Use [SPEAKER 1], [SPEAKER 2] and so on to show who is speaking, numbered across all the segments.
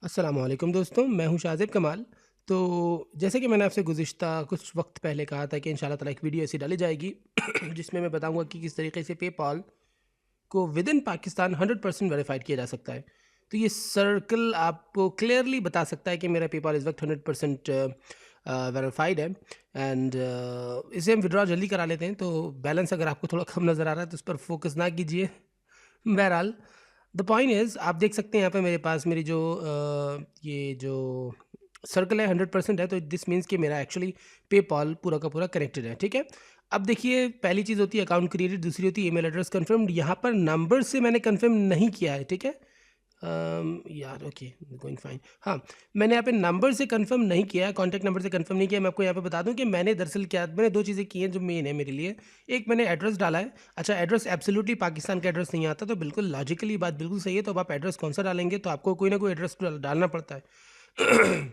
[SPEAKER 1] अस्सलामुअलैकुम दोस्तों, मैं हूं शाज़िब कमाल। तो जैसे कि मैंने आपसे गुज़िश्ता कुछ वक्त पहले कहा था कि इंशाल्लाह ताला एक वीडियो ऐसी डाली जाएगी जिसमें मैं बताऊंगा कि किस तरीके से पेपाल को विद इन पाकिस्तान 100% वेरीफाइड किया जा सकता है। तो ये सर्कल आपको क्लियरली बता सकता है कि मेरा पेपाल इस वक्त 100% वेरीफाइड है। एंड इसे हम विड्रॉ जल्दी करा लेते हैं। तो बैलेंस अगर आपको थोड़ा कम नज़र आ रहा है तो उस पर फोकस ना कीजिए। बहरहाल द पॉइंट इज़, आप देख सकते हैं यहाँ पे मेरे पास मेरी जो ये जो सर्कल है 100% है। तो दिस मीन्स कि मेरा एक्चुअली पेपॉल पूरा का पूरा कनेक्टेड है। ठीक है, अब देखिए, पहली चीज़ होती है अकाउंट क्रिएटेड, दूसरी होती है ईमेल एड्रेस कंफर्म्ड। यहाँ पर नंबर से मैंने कंफर्म नहीं किया है। ठीक है, यार ओके, गोइंग फाइन। हाँ, मैंने यहाँ पे नंबर से कंफर्म नहीं किया है, कॉन्टैक्ट नंबर से कंफर्म नहीं किया। मैं आपको यहाँ पे बता दूं कि मैंने दरअसल क्या, मैंने दो चीज़ें की हैं जो मेन है मेरे लिए। एक, मैंने एड्रेस डाला है। अच्छा, एड्रेस एब्सोल्युटली पाकिस्तान का एड्रेस नहीं आता, तो बिल्कुल लॉजिकली बात बिल्कुल सही है। तो अब आप एड्रेस कौन सा डालेंगे, तो आपको कोई ना कोई एड्रेस डालना पड़ता है।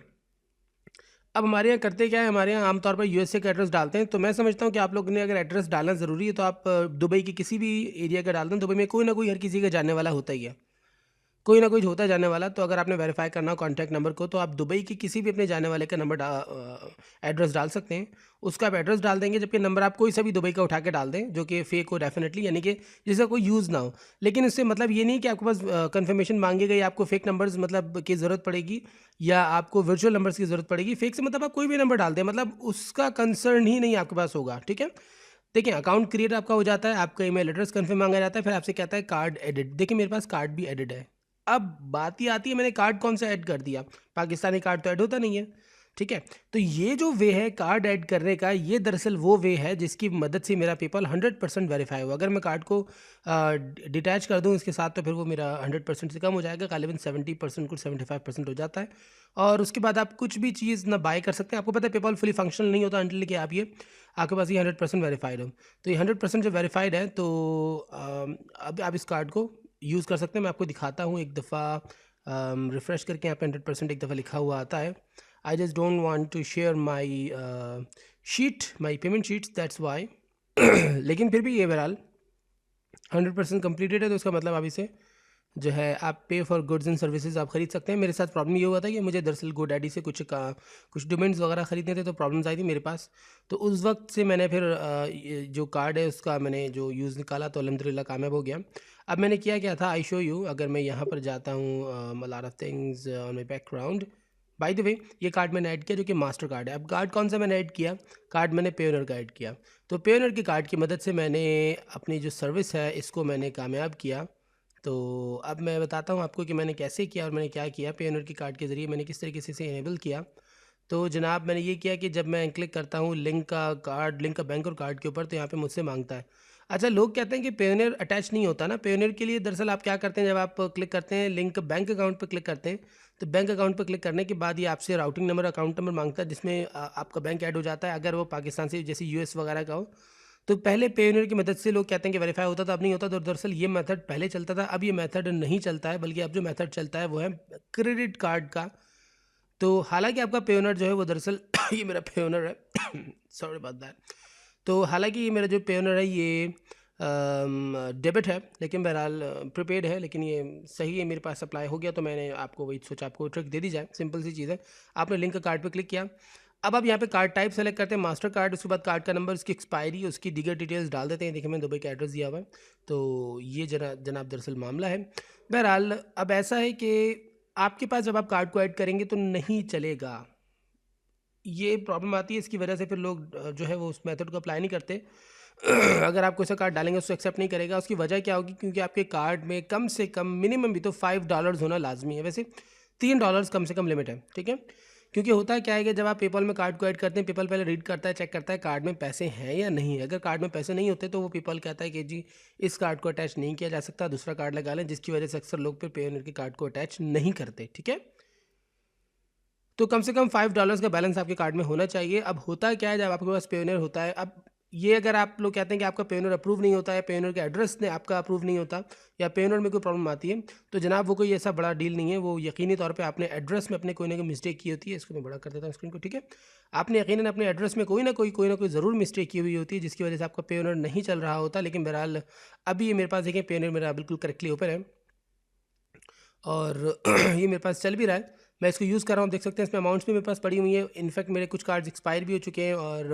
[SPEAKER 1] अब हमारे यहाँ करते क्या है, हमारे यहाँ आमतौर पर यूएसए का एड्रेस डालते हैं। तो मैं समझता हूँ कि आप लोगों ने अगर एड्रेस डालना ज़रूरी है तो आप दुबई के किसी भी एरिया का डाल दें। दुबई में कोई ना कोई हर किसी का जानने वाला होता ही है, कोई ना कोई होता है जाने वाला। तो अगर आपने वेरीफाई करना हो कॉन्टैक्ट नंबर को, तो आप दुबई के किसी भी अपने जाने वाले का नंबर एड्रेस डाल सकते हैं। उसका आप एड्रेस डाल देंगे, जबकि नंबर आप कोई सा भी दुबई का उठा के डाल दें जो कि फेक हो डेफिनेटली, यानी कि जिसका कोई यूज़ ना हो। लेकिन इससे मतलब ये नहीं कि आपके पास कंफर्मेशन मांगी गई, आपको फेक नंबर्स मतलब की ज़रूरत पड़ेगी या आपको वर्चुअल नंबर्स की ज़रूरत पड़ेगी। फेक से मतलब आप कोई भी नंबर डाल दें, मतलब उसका कंसर्न ही नहीं आपके पास होगा। ठीक है, देखिए, अकाउंट क्रिएट आपका हो जाता है, आपका ईमेल एड्रेस कंफर्म मांगा जाता है, फिर आपसे कहता है कार्ड एडिट। देखिए, मेरे पास कार्ड भी एडिट है। अब बात ये आती है, मैंने कार्ड कौन सा ऐड कर दिया, पाकिस्तानी कार्ड तो ऐड होता नहीं है। ठीक है, तो ये जो वे है कार्ड ऐड करने का, ये दरअसल वो वे है जिसकी मदद से मेरा पेपल 100% वेरीफाई हो। अगर मैं कार्ड को डिटैच कर दूं इसके साथ, तो फिर वो मेरा 100% से कम हो जाएगा, गालिबन 70% कुछ 75% हो जाता है। और उसके बाद आप कुछ भी चीज़ ना बाय कर सकते हैं। आपको पता है पेपल फुली फंक्शनल नहीं होता अंटिल कि आप ये आपके पास ये 100% वेरीफाइड हो। तो ये 100% जो वेरीफाइड है, तो अब आप इस कार्ड को यूज़ कर सकते हैं। मैं आपको दिखाता हूँ एक दफ़ा, रिफ़्रेश करके यहाँ पे 100% एक दफ़ा लिखा हुआ आता है। I just don't want to share my sheet, my payment sheets, that's why. लेकिन फिर भी ये बहरहाल 100% कंप्लीटेड है। तो इसका मतलब आप इसे जो है, आप पे फॉर गुड्स एंड सर्विसेज आप खरीद सकते हैं। मेरे साथ प्रॉब्लम ये हुआ था कि मुझे दरअसल गोडैडी से कुछ डोमेन्स वगैरह खरीदने थे, तो प्रॉब्लम्स आई थी मेरे पास। तो उस वक्त से मैंने फिर ये जो कार्ड है उसका मैंने जो यूज़ निकाला, तो अल्हम्दुलिल्लाह कामयाब हो गया। अब मैंने किया क्या था, आई शो यू। अगर मैं यहाँ पर जाता हूँ, lot of things on my background. By the way, ये कार्ड मैंने ऐड किया जो कि मास्टर कार्ड है। अब कार्ड कौन सा मैंने ऐड किया, कार्ड मैंने पेयोनियर का ऐड किया। तो पेयोनियर के कार्ड की मदद से मैंने अपनी जो सर्विस है इसको मैंने कामयाब किया। तो अब मैं बताता हूँ आपको कि मैंने कैसे किया और मैंने क्या किया, पेयोनियर की कार्ड के ज़रिए मैंने किस तरीके से इसे इनेबल किया। तो जनाब, मैंने ये किया कि जब मैं क्लिक करता हूँ लिंक का बैंक और कार्ड के ऊपर, तो यहाँ पे मुझसे मांगता है। अच्छा, लोग कहते हैं कि पेयोनियर अटैच नहीं होता ना। पेयोनियर के लिए दरअसल आप क्या करते हैं, जब आप क्लिक करते हैं लिंक बैंक अकाउंट पर क्लिक करते हैं, तो बैंक अकाउंट पर क्लिक करने के बाद ये आपसे राउटिंग नंबर, अकाउंट नंबर मांगता है, जिसमें आपका बैंक ऐड हो जाता है। अगर वो पाकिस्तान से, जैसे यूएस वगैरह का हो, तो पहले पेयोनियर की मदद से लोग कहते हैं कि वेरीफाई होता था, अब नहीं होता। तो दरअसल ये मेथड पहले चलता था, अब ये मेथड नहीं चलता है, बल्कि अब जो मेथड चलता है वो है क्रेडिट कार्ड का। तो हालांकि आपका पेयोनियर जो है वो दरअसल ये मेरा पेयोनियर है, सॉरी अबाउट दैट। तो हालांकि ये मेरा जो पेयोनियर है ये डेबिट है, लेकिन बहरहाल प्रीपेड है, लेकिन ये सही है, मेरे पास अप्लाई हो गया। तो मैंने आपको वही सोचा आपको ट्रिक दे दी जाए। सिंपल सी चीज़ है, आपने लिंक कार्ड पे क्लिक किया। अब आप यहाँ पे कार्ड टाइप सेलेक्ट करते हैं, मास्टर कार्ड। उसके बाद कार्ड का नंबर, उसकी एक्सपायरी, उसकी दीगर डिटेल्स डाल देते हैं। देखिए, मैंने दुबई का एड्रेस दिया हुआ है। तो ये जनाब दरअसल मामला है। बहरहाल अब ऐसा है कि आपके पास जब आप कार्ड को ऐड करेंगे तो नहीं चलेगा, ये प्रॉब्लम आती है। इसकी वजह से फिर लोग जो है वो उस मेथड को अप्लाई नहीं करते। अगर आप कोई सा कार्ड डालेंगे उसको एक्सेप्ट नहीं करेगा। उसकी वजह क्या होगी, क्योंकि आपके कार्ड में कम से कम मिनिमम भी तो $5 होना लाजमी है। वैसे $3 कम से कम लिमिट है। ठीक है, क्योंकि होता क्या है कि जब आप पेपल में कार्ड को ऐड करते हैं, पेपल पहले रीड करता है, चेक करता है कार्ड में पैसे हैं या नहीं है। अगर कार्ड में पैसे नहीं होते तो वो पेपल कहता है कि जी इस कार्ड को अटैच नहीं किया जा सकता, दूसरा कार्ड लगा लें, जिसकी वजह से अक्सर लोग फिर पेयोनियर के कार्ड को अटैच नहीं करते। ठीक है, तो कम से कम $5 का बैलेंस आपके कार्ड में होना चाहिए। अब होता क्या है, जब आपके पास पेयोनियर होता है, अब ये अगर आप लोग कहते हैं कि आपका पेयोनियर अप्रूव नहीं होता है, पेयोनियर के एड्रेस ने आपका अप्रूव नहीं होता, या पेयोनियर में कोई प्रॉब्लम आती है, तो जनाब वो कोई ऐसा बड़ा डील नहीं है। वो यकीनी तौर पे आपने एड्रेस में अपने कोई ना कोई मिस्टेक की होती है। इसको मैं बड़ा कर देता हूँ स्क्रीन को। ठीक है, आपने यकीनन अपने एड्रेस में कोई ना कोई ज़रूर मिस्टेक की हुई होती है, जिसकी वजह से आपका पेयोनियर नहीं चल रहा होता। लेकिन बहरहाल अभी ये मेरे पास देखें, पेयोनियर मेरा बिल्कुल करेक्टली ओपन है और ये मेरे पास चल भी रहा है। मैं इसको यूज़ कर रहा हूँ, देख सकते हैं इसमें अमाउंट्स भी मेरे पास पड़ी हुई है। इनफैक्ट मेरे कुछ कार्ड्स एक्सपायर भी हो चुके हैं और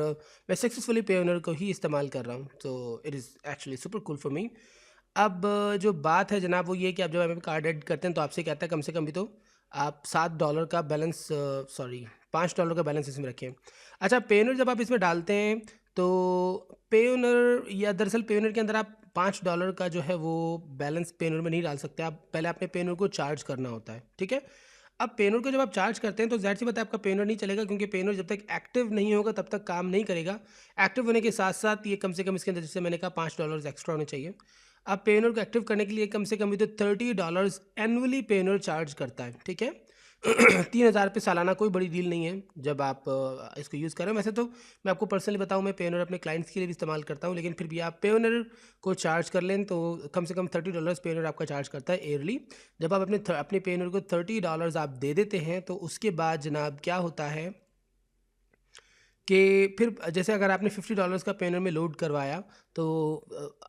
[SPEAKER 1] मैं सक्सेसफुली पेयोनियर को ही इस्तेमाल कर रहा हूँ। तो it is actually super cool for me. अब जो बात है जनाब वो ये कि आप जब हमें कार्ड ऐड करते हैं तो आपसे कहता है कम से कम भी तो आप $7 का बैलेंस, सॉरी $5 का बैलेंस इसमें रखें। अच्छा, पेयोनियर जब आप इसमें डालते हैं तो पेयोनियर या दरअसल पेयोनियर के अंदर आप $5 का जो है वो बैलेंस पेयोनियर में नहीं डाल सकते। आप पहले अपने पेयोनियर को चार्ज करना होता है, ठीक है। अब पेयोनियर को जब आप चार्ज करते हैं तो ज़ाहिर सी बात है आपका पेयोनियर नहीं चलेगा, क्योंकि पेयोनियर जब तक एक्टिव नहीं होगा तब तक काम नहीं करेगा। एक्टिव होने के साथ साथ ये कम से कम इसके अंदर, जैसे मैंने कहा, $5 एक्स्ट्रा होने चाहिए। अब पेयोनियर को एक्टिव करने के लिए कम से कम भी तो $30 एनुअली पेयोनियर चार्ज करता है, ठीक है। 3,000 रुपये सालाना कोई बड़ी डील नहीं है जब आप इसको यूज़ कर रहे हो। वैसे तो मैं आपको पर्सनली बताऊं, मैं पेयोनियर अपने क्लाइंट्स के लिए भी इस्तेमाल करता हूं, लेकिन फिर भी आप पेयोनियर को चार्ज कर लें तो कम से कम $30 पेयोनियर आपका चार्ज करता है ईयरली। जब आप अपने पेयोनियर को $30 आप दे देते हैं तो उसके बाद जनाब क्या होता है कि फिर जैसे अगर आपने $50 का पेयोनियर में लोड करवाया तो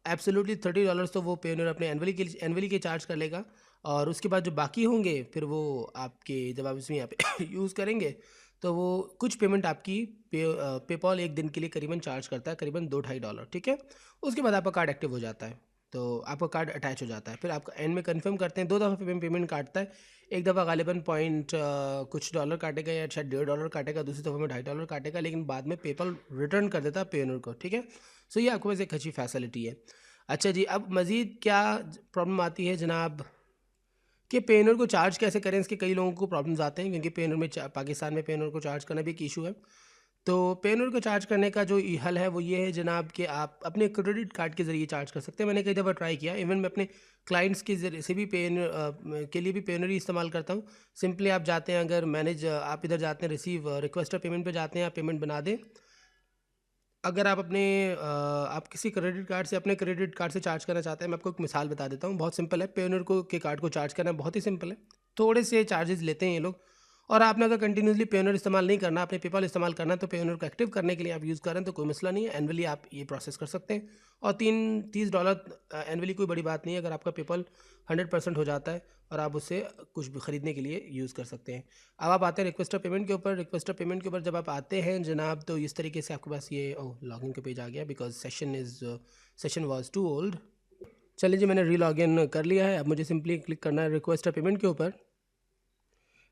[SPEAKER 1] एब्सोल्युटली $30 तो वो पेयोनियर अपने एनुअली के चार्ज कर लेगा, और उसके बाद जो बाकी होंगे फिर वो आपके, जब आप इसमें यहाँ पे यूज़ करेंगे तो वो कुछ पेमेंट आपकी पेपॉल एक दिन के लिए करीबन चार्ज करता है, करीबन $2-2.5, ठीक है। उसके बाद आपका कार्ड एक्टिव हो जाता है, तो आपका कार्ड अटैच हो जाता है। फिर आप एंड में कंफर्म करते हैं, 2 दफ़ा पेमेंट काटता है। एक दफ़ा गालिबन पॉइंट कुछ डॉलर काटेगा या शायद $1.5 काटेगा, दूसरी दफ़ा में $2.5 काटेगा, लेकिन बाद में पेपल रिटर्न कर देता है पेयोनियर को, ठीक है। सो ये आपके पास एक अच्छी फैसिलिटी है। अच्छा जी, अब मज़ीद क्या प्रॉब्लम आती है जनाब कि पेयोनियर को चार्ज कैसे करें। इसके कई लोगों को प्रॉब्लम्स आते हैं, क्योंकि पेयोनियर में पाकिस्तान में पेयोनियर को चार्ज करना भी एक इशू है। तो पेयोनियर को चार्ज करने का जो हल है वो ये है जनाब कि आप अपने क्रेडिट कार्ड के ज़रिए चार्ज कर सकते हैं। मैंने कई दफ़ा ट्राई किया, इवन मैं अपने क्लाइंट्स के ज़रिए से भी पेयोनियर के लिए भी पेयोनियर ही इस्तेमाल करता हूँ। सिंपली आप जाते हैं, अगर आप इधर जाते हैं रिसीव रिक्वेस्ट पेमेंट पे जाते हैं, आप पेमेंट बना दें। अगर आप आप किसी क्रेडिट कार्ड से अपने क्रेडिट कार्ड से चार्ज करना चाहते हैं, मैं आपको एक मिसाल बता देता हूँ, बहुत सिंपल है। पेयोनियर को के कार्ड को चार्ज करना बहुत ही सिंपल है। थोड़े से चार्जेस लेते हैं ये लोग, और आपने अगर कंटिन्यूसली पेयोनियर इस्तेमाल नहीं करना, आपने पेपॉल इस्तेमाल करना है, तो पेयोनियर को एक्टिव करने के लिए आप यूज़ कर रहे हैं तो कोई मसला नहीं है, एनुअली आप ये प्रोसेस कर सकते हैं। और $30 एनुअली कोई बड़ी बात नहीं है, अगर आपका पेपॉल 100% हो जाता है और आप उससे कुछ भी ख़रीदने के लिए यूज़ कर सकते हैं। अब आप आते हैं रिक्वेस्ट पेमेंट के ऊपर। रिक्वेस्ट पेमेंट के ऊपर जब आप आते हैं जनाब, तो इस तरीके से आपके पास ये लॉगिन का पेज आ गया, because session was too old. चलिए जी, मैंने री लॉगिन कर लिया है। अब मुझे सिंपली क्लिक करना है रिक्वेस्ट पेमेंट के ऊपर,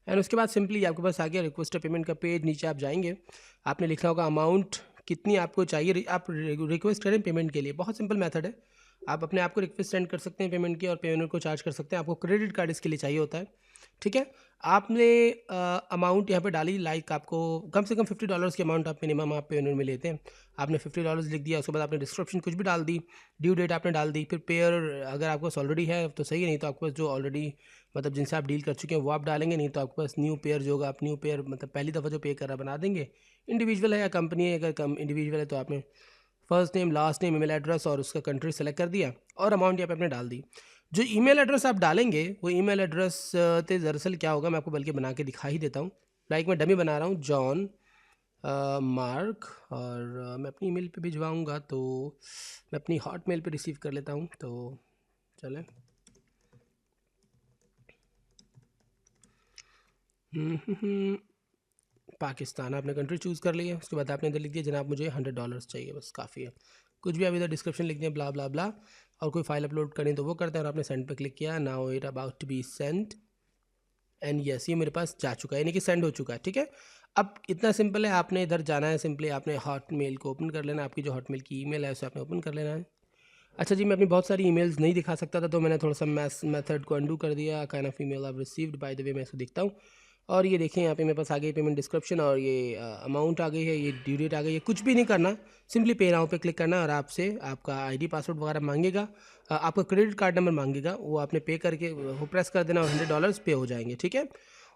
[SPEAKER 1] एंड उसके बाद सिंपली आपके पास आ गया रिक्वेस्ट पेमेंट का पेज। नीचे आप जाएंगे, आपने लिखा होगा अमाउंट कितनी आपको चाहिए, आप रिक्वेस्ट करें पेमेंट के लिए। बहुत सिंपल मेथड है, आप अपने आप को रिक्वेस्ट सेंड कर सकते हैं पेमेंट की और पेयोनियर को चार्ज कर सकते हैं। आपको क्रेडिट कार्ड इसके लिए चाहिए होता है, ठीक है। आपने अमाउंट यहाँ पे डाली, लाइक आपको कम से कम $50 की अमाउंट आप मिनिमम आप पेयोनियर में लेते हैं। आपने $50 लिख दिया, उसके बाद आपने डिस्क्रिप्शन कुछ भी डाल दी, ड्यू डेट आपने डाल दी, फिर पेयर अगर आपके पास ऑलरेडी है तो सही है, नहीं तो आपके पास जो ऑलरेडी मतलब जिनसे आप डील कर चुके हैं वो आप डालेंगे, नहीं तो आपके पास न्यू पेयर जो होगा, आप न्यू पेयर मतलब पहली दफ़ा जो पे कर रहा बना देंगे। इंडिविजुअल है या कंपनी है, अगर इंडिविजुअल है तो आपने first name, last name, email address और उसका कंट्री सेलेक्ट कर दिया और अमाउंट यहाँ पे आपने डाल दी। जो ईमेल एड्रेस आप डालेंगे वो ईमेल एड्रेस ते दरअसल क्या होगा, मैं आपको बल्कि बना के दिखा ही देता हूँ। लाइक मैं डमी बना रहा हूँ, जॉन मार्क, और मैं अपनी ईमेल पे भिजवाऊँगा तो मैं अपनी हॉटमेल पे रिसीव कर लेता हूँ। तो चलें, पाकिस्तान आपने कंट्री चूज़ कर ली है। उसके बाद आपने इधर लिख दिया जनाब मुझे $100 चाहिए, बस काफ़ी है। कुछ भी आप इधर डिस्क्रिप्शन लिख दें, ब्ला ब्ला ब्ला, और कोई फाइल अपलोड करें तो वो करते हैं, और आपने सेंड पे क्लिक किया। Now it about to be send, and yes, ये मेरे पास जा चुका है, यानी कि सेंड हो चुका है, ठीक है। अब इतना सिंपल है, आपने इधर जाना है, सिंपली आपने हॉटमेल को ओपन कर लेना, आपकी जो हॉटमेल की ईमेल है उसे आपने ओपन कर लेना है। अच्छा जी, मैं अपनी बहुत सारी ईमेल्स नहीं दिखा सकता था, तो मैंने थोड़ा सा मेथड को अंडू कर दिया। Kind of email I received, by the way मैं इसको दिखता हूँ, और ये देखें यहाँ पे मेरे पास आ गई पेमेंट डिस्क्रिप्शन, और ये अमाउंट आ गई है, ये ड्यू डेट आ गई है। कुछ भी नहीं करना, सिंपली पे नाउ पे क्लिक करना, और आपसे आपका आईडी पासवर्ड वगैरह मांगेगा, आपका क्रेडिट कार्ड नंबर मांगेगा, वो आपने पे करके वो प्रेस कर देना और $100 पे हो जाएंगे, ठीक है।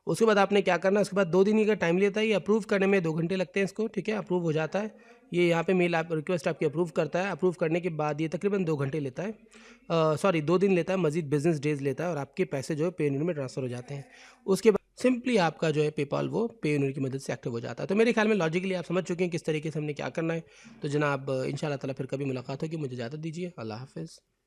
[SPEAKER 1] उसके बाद आपने क्या करना है, उसके बाद 2 दिन का टाइम लेता है, ये अप्रूव करने में 2 घंटे लगते हैं इसको, ठीक है। अप्रूव हो जाता है, ये यहाँ पे मेल आप रिक्वेस्ट आपकी अप्रूव करता है। अप्रूव करने के बाद ये तकरीबन 2 घंटे लेता है, सॉरी 2 दिन लेता है, मज़ीद बिजनेस डेज लेता है, और आपके पैसे जो है पेयोनियर में ट्रांसफ़र हो जाते हैं। उसके बाद सिंपली आपका जो है पेपाल वो पेयोनियर की मदद से एक्टिव हो जाता है। तो मेरे ख्याल में लॉजिकली आप समझ चुके हैं किस तरीके से हमने क्या करना है। तो जनाब इंशाल्लाह ताला फिर कभी मुलाकात होगी, मुझे इजाज़त दीजिए, अल्लाह हाफ़िज़।